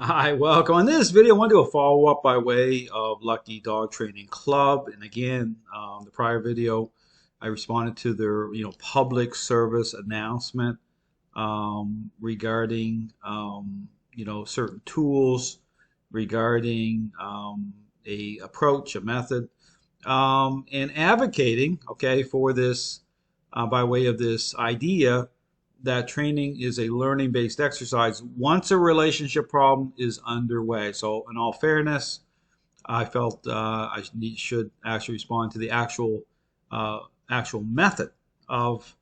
Hi, welcome. In this video, I want to do a follow-up by way of Lucky Dog Training Club. And again, the prior video, I responded to their public service announcement regarding certain tools, regarding a approach, a method, and advocating, okay, for this by way of this idea that training is a learning-based exercise once a relationship problem is underway. So, in all fairness, I felt should actually respond to the uh, actual method of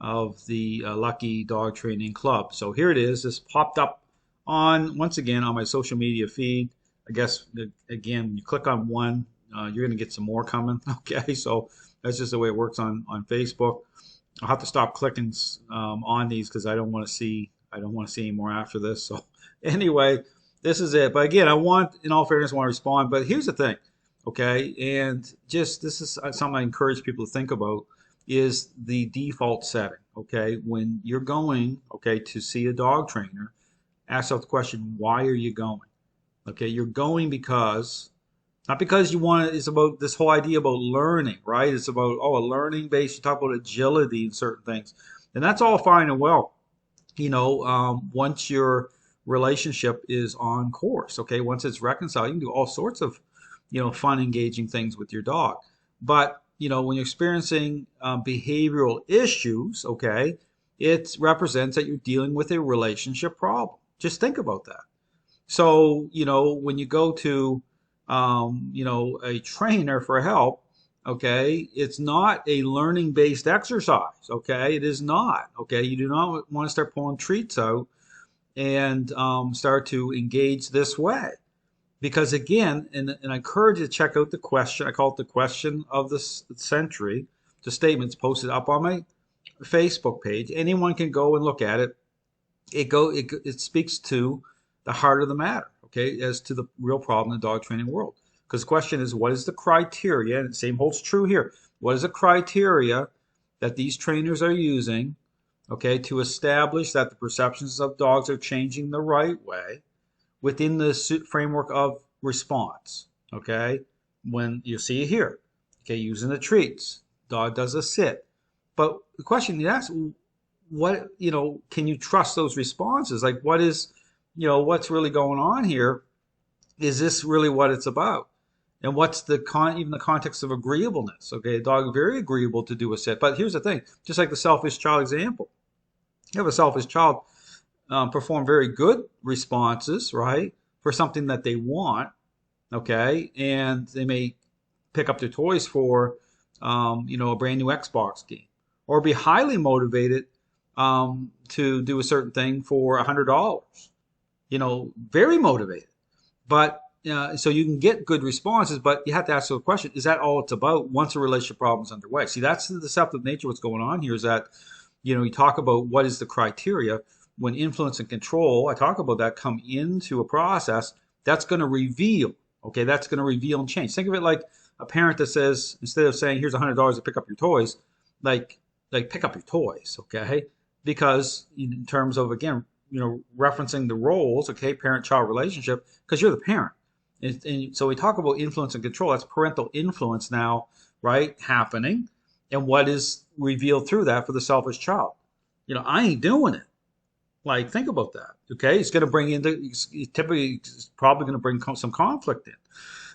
the Lucky Dog Training Club. So here it is. This popped up on once again on my social media feed. I guess again, you click on one, you're going to get some more coming. Okay, so that's just the way it works on Facebook. I'll have to stop clicking on these because I don't want to see any more after this. So anyway, this is it. But again, in all fairness, I want to respond. But here's the thing, okay? And just this is something I encourage people to think about is the default setting, okay? When you're going, okay, to see a dog trainer, ask yourself the question, why are you going? Okay, you're going because not because you want it's about this whole idea about learning, right? It's about, a learning base. You talk about agility and certain things. And that's all fine and well, once your relationship is on course, okay? Once it's reconciled, you can do all sorts of, fun, engaging things with your dog. But, when you're experiencing behavioral issues, okay, it represents that you're dealing with a relationship problem. Just think about that. So, when you go to, a trainer for help, okay, it's not a learning based exercise, okay? It is not, okay? You do not want to start pulling treats out and start to engage this way. Because again, and I encourage you to check out the question, I call it the question of the century, the statements posted up on my Facebook page. Anyone can go and look at it. It speaks to the heart of the matter, okay, as to the real problem in the dog training world. Because the question is, what is the criteria? And the same holds true here. What is the criteria that these trainers are using, okay, to establish that the perceptions of dogs are changing the right way within the framework of response, okay? When you see it here, okay, using the treats, dog does a sit. But the question you ask, what, can you trust those responses? Like, what's really going on here? Is this really what it's about? And what's even the context of agreeableness? Okay, a dog very agreeable to do a sit, but here's the thing: just like the selfish child example, you have a selfish child perform very good responses, right, for something that they want, okay, and they may pick up their toys for, a brand new Xbox game, or be highly motivated to do a certain thing for $100, very motivated. But so you can get good responses, but you have to ask the question: is that all it's about once a relationship problem is underway? See, that's the deceptive nature of what's going on here. Is that you talk about what is the criteria when influence and control. I talk about that come into a process that's going to reveal. Okay, that's going to reveal and change. Think of it like a parent that says, instead of saying here's $100 to pick up your toys, like pick up your toys. Okay, because in terms of, again, referencing the roles, okay, parent-child relationship, because you're the parent. And so we talk about influence and control. That's parental influence now, right, happening. And what is revealed through that for the selfish child? I ain't doing it. Like, think about that, okay? It's going to bring it's probably going to bring some conflict in.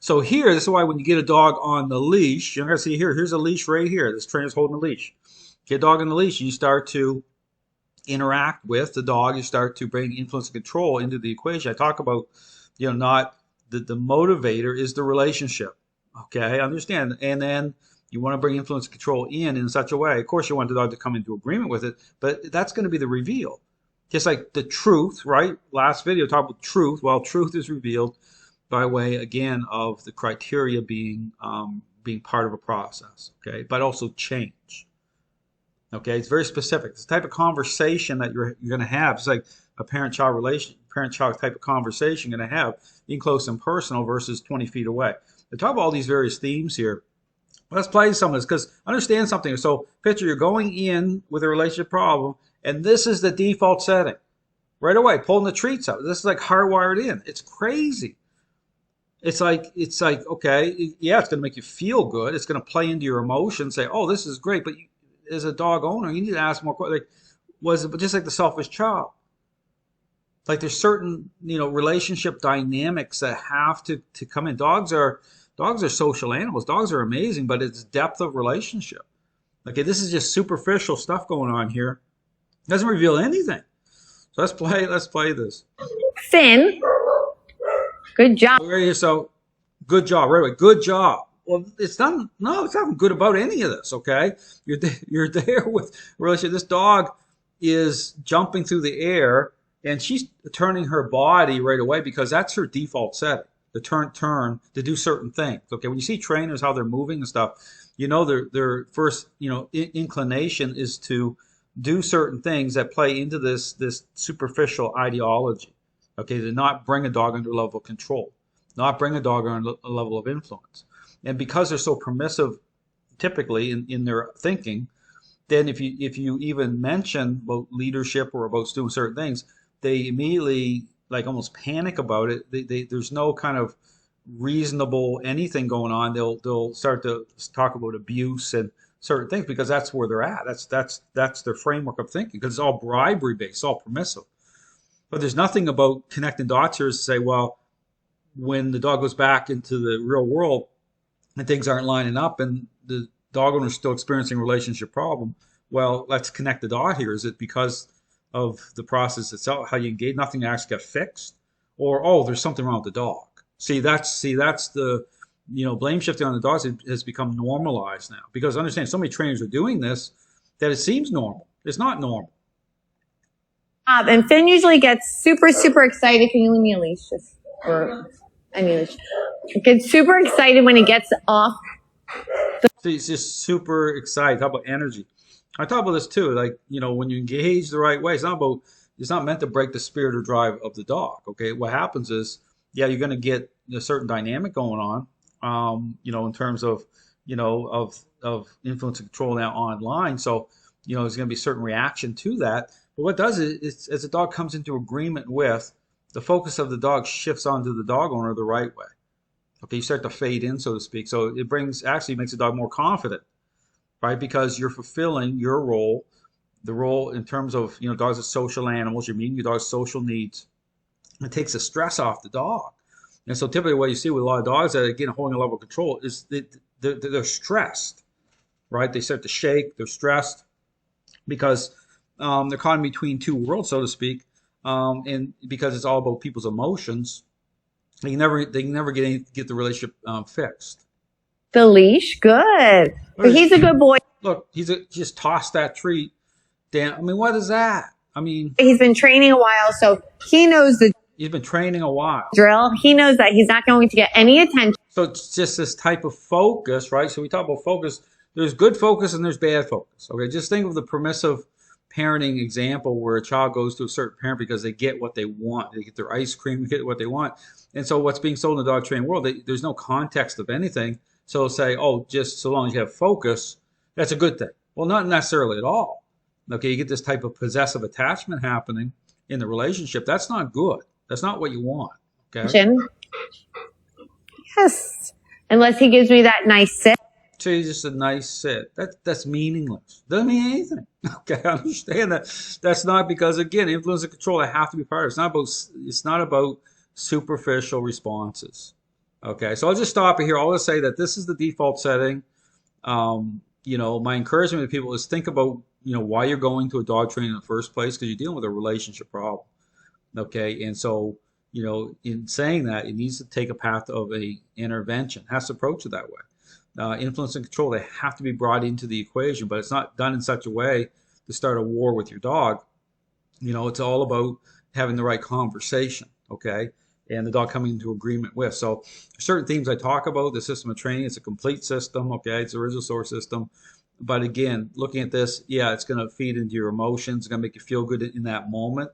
So here, this is why when you get a dog on the leash, you're going to see here's a leash right here. This trainer's holding a leash. Get a dog on the leash, you start to interact with the dog, you start to bring influence and control into the equation. I talk about, not the motivator is the relationship. Okay, understand. And then you want to bring influence and control in such a way. Of course, you want the dog to come into agreement with it, but that's going to be the reveal. Just like the truth, right? Last video talked about truth. Well, truth is revealed by way, again, of the criteria being part of a process. Okay, but also change. Okay, it's very specific. It's the type of conversation that you're going to have. It's like a parent-child type of conversation you're going to have in close and personal versus 20 feet away. I talk about all these various themes here. Let's play some of this, because understand something. So picture you're going in with a relationship problem, and this is the default setting. right away, pulling the treats out. This is like hardwired in. It's crazy. Okay, yeah, it's going to make you feel good. It's going to play into your emotions. Say, oh, this is great, but as a dog owner, you need to ask more questions. Like, was it just like the selfish child? Like there's certain relationship dynamics that have to come in. Dogs are social animals. Dogs are amazing, but it's depth of relationship. Okay, this is just superficial stuff going on here. It doesn't reveal anything. So let's play this. Finn, good job. So good job, right away. Good job. Well, it's not. No, it's not good about any of this. Okay, you're there with relationship. This dog is jumping through the air, and she's turning her body right away because that's her default setting. The turn to do certain things. Okay, when you see trainers how they're moving and stuff, their first inclination is to do certain things that play into this superficial ideology. Okay, to not bring a dog under a level of control, not bring a dog under a level of influence. And because they're so permissive, typically in their thinking, then if you even mention about leadership or about doing certain things, they immediately like almost panic about it. There's no kind of reasonable anything going on. They'll start to talk about abuse and certain things because that's where they're at. That's their framework of thinking because it's all bribery based, it's all permissive. But there's nothing about connecting dots here to say, well, when the dog goes back into the real world and things aren't lining up and the dog owner is still experiencing a relationship problem, well, let's connect the dot here. Is it because of the process itself, how you engage, nothing actually got fixed? Or, oh, there's something wrong with the dog. See, that's the, blame shifting on the dogs has become normalized now. Because understand, so many trainers are doing this that it seems normal. It's not normal. And Finn usually gets super, super excited. Can you leave me a leash? Gets super excited when he gets off. So he's just super excited. How about energy? I talk about this too. Like, when you engage the right way, it's not meant to break the spirit or drive of the dog. Okay. What happens is, yeah, you're going to get a certain dynamic going on, in terms of, of influence and control now online. So, there's going to be a certain reaction to that. But what it does is, as the dog comes into agreement with, the focus of the dog shifts onto the dog owner the right way. Okay, you start to fade in, so to speak. So it actually makes the dog more confident, right? Because you're fulfilling your role, the role in terms of, dogs are social animals. You're meeting your dog's social needs. It takes the stress off the dog. And so typically what you see with a lot of dogs that, again, holding a level of control is they're stressed, right? They start to shake. They're stressed because they're caught in between two worlds, so to speak. And because it's all about people's emotions, they can never get the relationship fixed. The leash, good. But he's a good boy. Look, just tossed that treat down. I mean, what is that? I mean, he's been training a while, so he knows the. He's been training a while. Drill. He knows that he's not going to get any attention. So it's just this type of focus, right? So we talk about focus. There's good focus and there's bad focus. Okay, just think of the permissive parenting example where a child goes to a certain parent because they get what they want. They get their ice cream, they get what they want. And so what's being sold in the dog training world, there's no context of anything. So say, oh, just so long as you have focus, that's a good thing. Well, not necessarily at all. Okay, you get this type of possessive attachment happening in the relationship. That's not good. That's not what you want. Okay. Yes. Unless he gives me that nice sit. So just a nice sit. That's meaningless. Doesn't mean anything. Okay, I understand that. That's not because, again, influence and control, they have to be part of it. It's not about superficial responses. Okay, so I'll just stop it here. I'll just say that this is the default setting. My encouragement to people is think about, why you're going to a dog training in the first place, because you're dealing with a relationship problem. Okay, and so, in saying that, it needs to take a path of a intervention. It has to approach it that way. Influence and control, they have to be brought into the equation, but it's not done in such a way to start a war with your dog. It's all about having the right conversation, okay, and the dog coming into agreement with. So certain themes I talk about, the system of training, it's a complete system, okay, it's a original source system. But again, looking at this, yeah, it's going to feed into your emotions, it's going to make you feel good in that moment.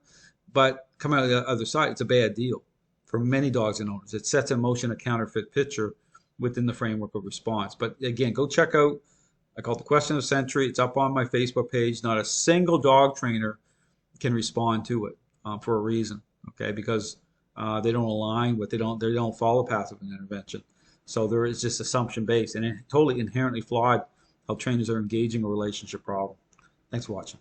But coming out of the other side, it's a bad deal for many dogs and owners. It sets in motion a counterfeit picture within the framework of response. But again, go check out, I call it the question of the century. It's up on my Facebook page. Not a single dog trainer can respond to it. for a reason, okay? Because they don't align with, they don't follow path of an intervention. So there is just assumption based and totally inherently flawed how trainers are engaging a relationship problem. Thanks for watching.